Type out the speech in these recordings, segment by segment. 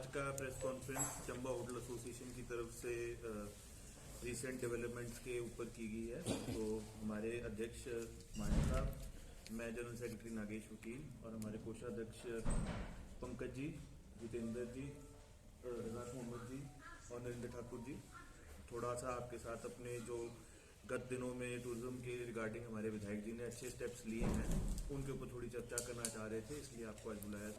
आज का press conference Chamba hotel association की तरफ से रिसेंट डेवलपमेंट्स के ऊपर की गई है। तो हमारे अध्यक्ष मानी साहब, मैं जनरल सेक्रेटरी नागेश वकील और हमारे कोषाध्यक्ष पंकज जी, जितेंद्र जी, राज मोहम्मद जी और नरेंद्र ठाकुर जी थोड़ा सा आपके साथ अपने जो गत दिनों में टूरिज्म के रिगार्डिंग हमारे विधायक जी ने अच्छे स्टेप्स लिए हैं उनके ऊपर थोड़ी चर्चा करना चाह रहे थे, इसलिए आपको आज बुलाया।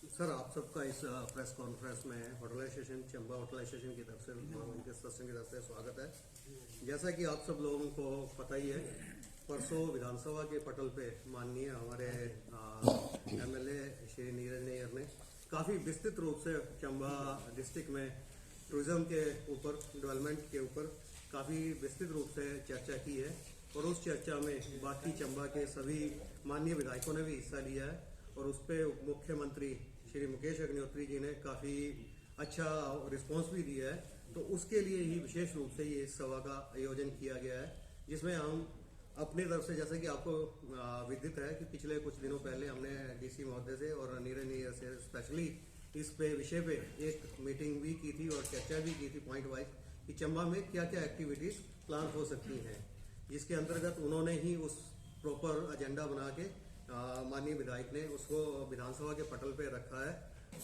सर, आप सबका इस प्रेस कॉन्फ्रेंस में hotel association Chamba hotel association की तरफ से उनके सदस्यों की तरफ से स्वागत है। जैसा कि आप सब लोगों को पता ही है, परसों विधानसभा के पटल पे माननीय हमारे एमएलए श्री नीरज नैयर ने काफ़ी विस्तृत रूप से चंबा डिस्ट्रिक्ट में टूरिज्म के ऊपर, डेवलपमेंट के ऊपर काफ़ी विस्तृत रूप से चर्चा की है और उस चर्चा में बाकी चंबा के सभी माननीय विधायकों ने भी हिस्सा लिया है और उस पर उप मुख्यमंत्री श्री मुकेश अग्निहोत्री जी ने काफ़ी अच्छा रिस्पांस भी दिया है। तो उसके लिए ही विशेष रूप से ये सभा का आयोजन किया गया है, जिसमें हम अपनी तरफ से, जैसे कि आपको विदित है कि पिछले कुछ दिनों पहले हमने डीसी महोदय से और नीरज नैयर से स्पेशली इस पे विषय पे एक मीटिंग भी की थी और चर्चा भी की थी पॉइंट वाइज कि चंबा में क्या क्या एक्टिविटीज प्लान हो सकती हैं, जिसके अंतर्गत उन्होंने ही उस प्रॉपर एजेंडा बना के माननीय विधायक ने उसको विधानसभा के पटल पे रखा है।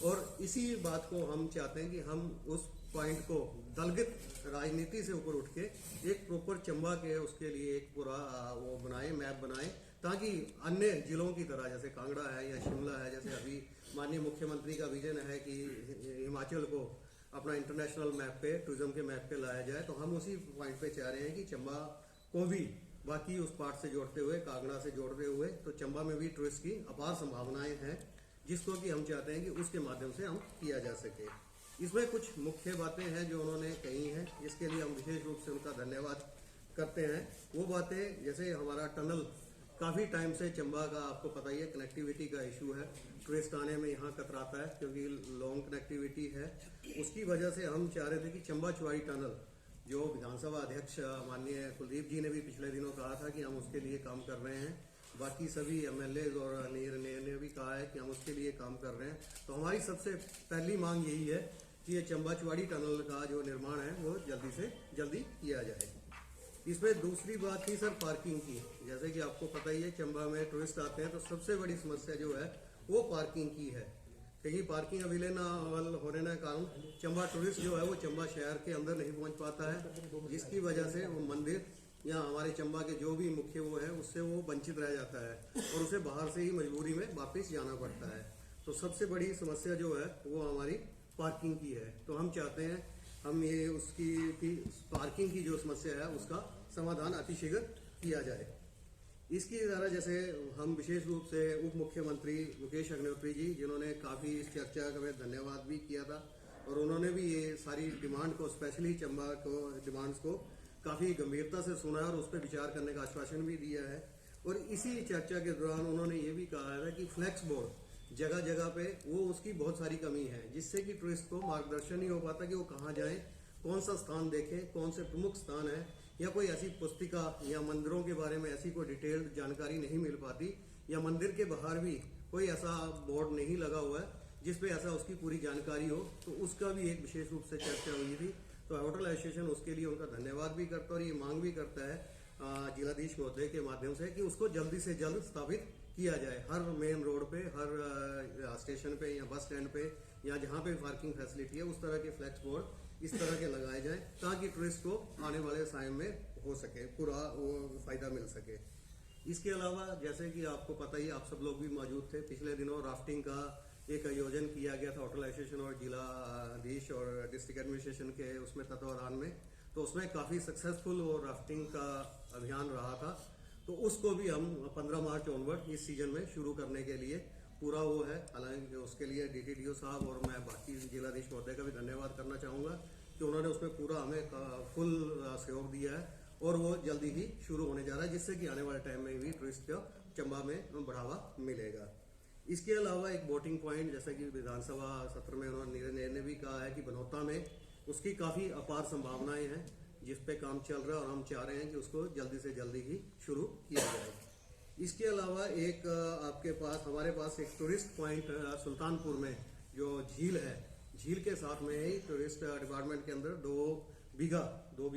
और इसी बात को हम चाहते हैं कि हम उस पॉइंट को दलगत राजनीति से ऊपर उठ के एक प्रॉपर चंबा के उसके लिए एक पूरा वो बनाए, मैप बनाए, ताकि अन्य जिलों की तरह जैसे कांगड़ा है या शिमला है, जैसे अभी माननीय मुख्यमंत्री का विजन है कि हिमाचल को अपना इंटरनेशनल मैप पे, टूरिज्म के मैप पे लाया जाए, तो हम उसी पॉइंट पे चाह रहे हैं कि चंबा को भी बाकी उस पार्ट से जोड़ते हुए, कांगड़ा से जोड़ते हुए, तो चंबा में भी टूरिस्ट की अपार संभावनाएं हैं, जिसको कि हम चाहते हैं कि उसके माध्यम से हम किया जा सके। इसमें कुछ मुख्य बातें हैं जो उन्होंने कही हैं, जिसके लिए हम विशेष रूप से उनका धन्यवाद करते हैं। वो बातें जैसे हमारा टनल काफ़ी टाइम से चंबा का आपको पता ही है, कनेक्टिविटी का इशू है, टूरिस्ट आने में यहाँ कतराता है क्योंकि लॉन्ग कनेक्टिविटी है। उसकी वजह से हम चाह रहे थे कि चंबा चुवाड़ी टनल, जो विधानसभा अध्यक्ष माननीय कुलदीप जी ने भी पिछले दिनों कहा था कि हम उसके लिए काम कर रहे हैं, बाकी सभी एमएलए और नीरज नैयर ने भी कहा है कि हम उसके लिए काम कर रहे हैं। तो हमारी सबसे पहली मांग यही है कि ये चंबा चुवाड़ी टनल का जो निर्माण है वो जल्दी से जल्दी किया जाए। इसमें दूसरी बात थी सर पार्किंग की। जैसे कि आपको पता ही है, चंबा में टूरिस्ट आते हैं तो सबसे बड़ी समस्या जो है वो पार्किंग की है। कहीं पार्किंग अवेलेबल होने के कारण चंबा टूरिस्ट जो है वो चंबा शहर के अंदर नहीं पहुंच पाता है, जिसकी वजह से वो मंदिर या हमारे चंबा के जो भी मुख्य वो है उससे वो वंचित रह जाता है और उसे बाहर से ही मजबूरी में वापस जाना पड़ता है। तो सबसे बड़ी समस्या जो है वो हमारी पार्किंग की है। तो हम चाहते हैं हम ये उसकी पार्किंग की जो समस्या है उसका समाधान अतिशीघ्र किया जाए। इसकी तरह जैसे हम विशेष रूप से उप मुख्यमंत्री मुकेश अग्निहोत्री जी, जिन्होंने काफ़ी इस चर्चा का धन्यवाद भी किया था और उन्होंने भी ये सारी डिमांड को, स्पेशली चंबा को डिमांड्स को काफ़ी गंभीरता से सुना और उस पर विचार करने का आश्वासन भी दिया है। और इसी चर्चा के दौरान उन्होंने ये भी कहा है कि फ्लैक्स बोर्ड जगह जगह पे वो उसकी बहुत सारी कमी है, जिससे कि टूरिस्ट को मार्गदर्शन नहीं हो पाता कि वो कहाँ जाएं, कौन सा स्थान देखें, कौन से प्रमुख स्थान है, या कोई ऐसी पुस्तिका या मंदिरों के बारे में ऐसी कोई डिटेल्ड जानकारी नहीं मिल पाती, या मंदिर के बाहर भी कोई ऐसा बोर्ड नहीं लगा हुआ है जिसपे ऐसा उसकी पूरी जानकारी हो। तो उसका भी एक विशेष रूप से चर्चा हुई थी। तो होटल एसोसिएशन उसके लिए उनका धन्यवाद भी करता है और ये मांग भी करता है जिलाधीश महोदय के माध्यम से कि उसको जल्दी से जल्द स्थापित किया जाए। हर मेन रोड पे, हर स्टेशन पे या बस स्टैंड पे या जहाँ पे पार्किंग फैसिलिटी है उस तरह के फ्लैक्स बोर्ड इस तरह के लगाए जाएं, ताकि टूरिस्ट को आने वाले टाइम में हो सके, पूरा वो फायदा मिल सके। इसके अलावा जैसे कि आपको पता ही, आप सब लोग भी मौजूद थे, पिछले दिनों राफ्टिंग का एक आयोजन किया गया था होटल एसोसिएशन और जिलाधीश और डिस्ट्रिक्ट एडमिनिस्ट्रेशन के उसमें तत्वाधान में। तो उसमें काफ़ी सक्सेसफुल वो राफ्टिंग का अभियान रहा था। तो उसको भी हम 15 मार्च ऑनवर्ड इस सीजन में शुरू करने के लिए पूरा वो है। हालांकि उसके लिए डीटीडीओ साहब और मैं बाकी जिलाधीश महोदय का भी धन्यवाद करना चाहूँगा कि उन्होंने उसमें पूरा हमें फुल सहयोग दिया है और वो जल्दी ही शुरू होने जा रहा है, जिससे कि आने वाले टाइम में भी टूरिस्ट को चंबा में बढ़ावा मिलेगा। इसके अलावा एक बोटिंग पॉइंट, जैसा कि विधानसभा सत्र में उन्होंने नीरज नैयर ने भी कहा है कि बनौता में उसकी काफ़ी अपार संभावनाएं हैं, जिस पे काम चल रहा है और हम चाह रहे हैं कि उसको जल्दी से जल्दी ही शुरू किया जाए। इसके अलावा एक आपके पास, हमारे पास एक टूरिस्ट पॉइंट सुल्तानपुर में जो झील है, झील के साथ में ही टूरिस्ट डिपार्टमेंट के अंदर 2 बीघा 2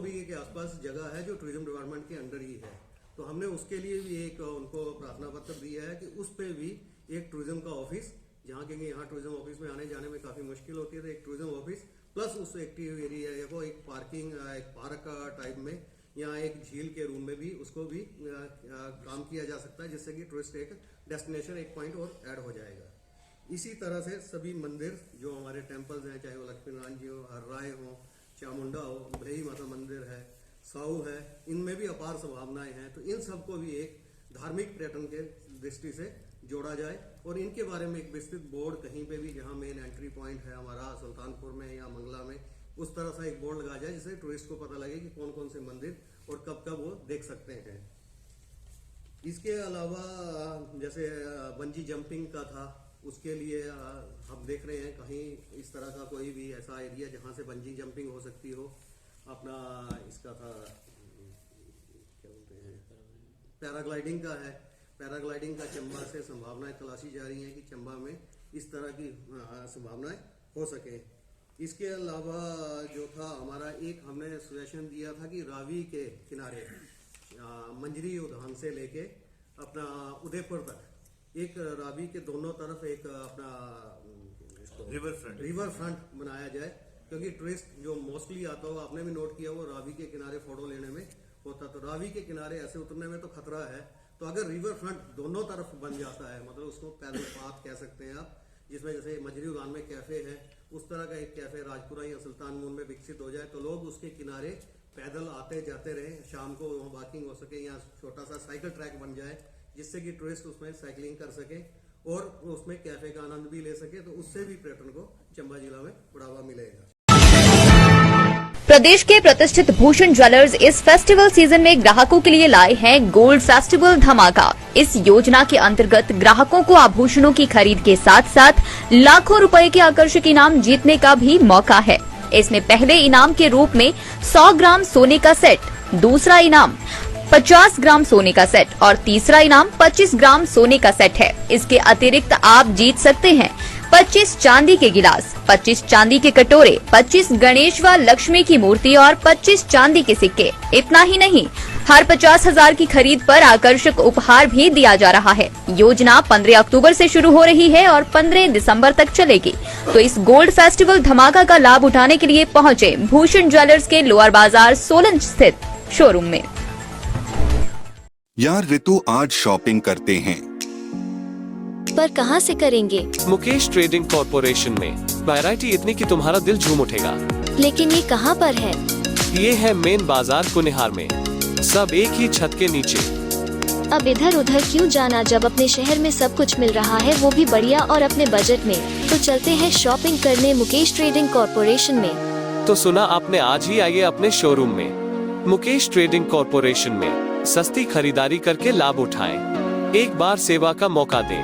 बीघे के आसपास जगह है जो टूरिज्म डिपार्टमेंट के अंडर ही है। तो हमने उसके लिए भी एक उनको प्रार्थना पत्र दिया है कि उस पे भी एक टूरिज्म का ऑफिस, जहाँ क्योंकि यहाँ टूरिज्म ऑफिस में आने जाने में काफ़ी मुश्किल होती है, तो एक टूरिज्म ऑफिस प्लस उस एक्टिव एरिया को एक पार्किंग, एक पार्क टाइप में या एक झील के रूम में भी उसको भी काम किया जा सकता है, जिससे कि टूरिस्ट एक डेस्टिनेशन, एक पॉइंट और ऐड हो जाएगा। इसी तरह से सभी मंदिर जो हमारे टेम्पल्स हैं, चाहे वो लक्ष्मी नारायण जी हो, हर्राय हो, चामुंडा हो, भ्रई माता मंदिर है, साऊ है, इनमें भी अपार संभावनाएं हैं। तो इन सबको भी एक धार्मिक पर्यटन के दृष्टि से जोड़ा जाए और इनके बारे में एक विस्तृत बोर्ड कहीं पे भी, जहां मेन एंट्री पॉइंट है हमारा सुल्तानपुर में या मंगला में, उस तरह से एक बोर्ड लगाया जाए जिससे टूरिस्ट को पता लगे कि कौन कौन से मंदिर और कब कब वो देख सकते हैं। इसके अलावा जैसे बंजी जंपिंग का था, उसके लिए हम देख रहे हैं कहीं इस तरह का कोई भी ऐसा एरिया जहां से बंजी जंपिंग हो सकती हो। अपना इसका था, क्या बोलते हैं, पैराग्लाइडिंग का है। पैराग्लाइडिंग का चंबा से संभावनाएं तलाशी जा रही हैं कि चंबा में इस तरह की संभावनाएं हो सके। इसके अलावा जो था हमारा एक हमने सजेशन दिया था कि रावी के किनारे मंजरी उद्यान से लेके अपना उदयपुर तक एक रावी के दोनों तरफ एक अपना रिवर फ्रंट बनाया जाए, क्योंकि टूरिस्ट जो मोस्टली आता हो, आपने भी नोट किया, वो रावी के किनारे फोटो लेने में होता। तो रावी के किनारे ऐसे उतरने में तो खतरा है, तो अगर रिवर फ्रंट दोनों तरफ बन जाता है, मतलब उसको पैदल पाथ कह सकते हैं आप, जिसमें जैसे मजरी उद्यान में कैफे है, उस तरह का एक कैफे राजपुरा या सुल्तान मून में विकसित हो जाए, तो लोग उसके किनारे पैदल आते जाते रहे, शाम को वहाँ वॉकिंग हो सके, या छोटा सा साइकिल ट्रैक बन जाए जिससे कि टूरिस्ट उसमें साइकिलिंग कर सके और उसमें कैफे का आनंद भी ले सके, तो उससे भी पर्यटन को चंबा जिला में बढ़ावा मिलेगा। प्रदेश के प्रतिष्ठित भूषण ज्वेलर्स इस फेस्टिवल सीजन में ग्राहकों के लिए लाए हैं गोल्ड फेस्टिवल धमाका। इस योजना के अंतर्गत ग्राहकों को आभूषणों की खरीद के साथ साथ लाखों रुपए के आकर्षक इनाम जीतने का भी मौका है। इसमें पहले इनाम के रूप में 100 ग्राम सोने का सेट, दूसरा इनाम 50 ग्राम सोने का सेट और तीसरा इनाम 25 ग्राम सोने का सेट है। इसके अतिरिक्त आप जीत सकते हैं 25 चांदी के गिलास, 25 चांदी के कटोरे, 25 गणेश व लक्ष्मी की मूर्ति और 25 चांदी के सिक्के। इतना ही नहीं, हर 50,000 की खरीद पर आकर्षक उपहार भी दिया जा रहा है। योजना 15 अक्टूबर से शुरू हो रही है और 15 दिसंबर तक चलेगी। तो इस गोल्ड फेस्टिवल धमाका का लाभ उठाने के लिए पहुंचे भूषण ज्वेलर्स के लोअर बाजार सोलन स्थित शोरूम में। यार ऋतु, आज शॉपिंग करते हैं, पर कहां से करेंगे? मुकेश ट्रेडिंग कॉर्पोरेशन में वैरायटी इतनी कि तुम्हारा दिल झूम उठेगा। लेकिन ये कहां पर है? ये है मेन बाजार कुनिहार में, सब एक ही छत के नीचे। अब इधर उधर क्यों जाना जब अपने शहर में सब कुछ मिल रहा है, वो भी बढ़िया और अपने बजट में। तो चलते हैं शॉपिंग करने मुकेश ट्रेडिंग कॉर्पोरेशन में। तो सुना आपने, आज ही आइए अपने शोरूम में। मुकेश ट्रेडिंग कॉर्पोरेशन में सस्ती खरीदारी करके लाभ उठाएं। एक बार सेवा का मौका दें।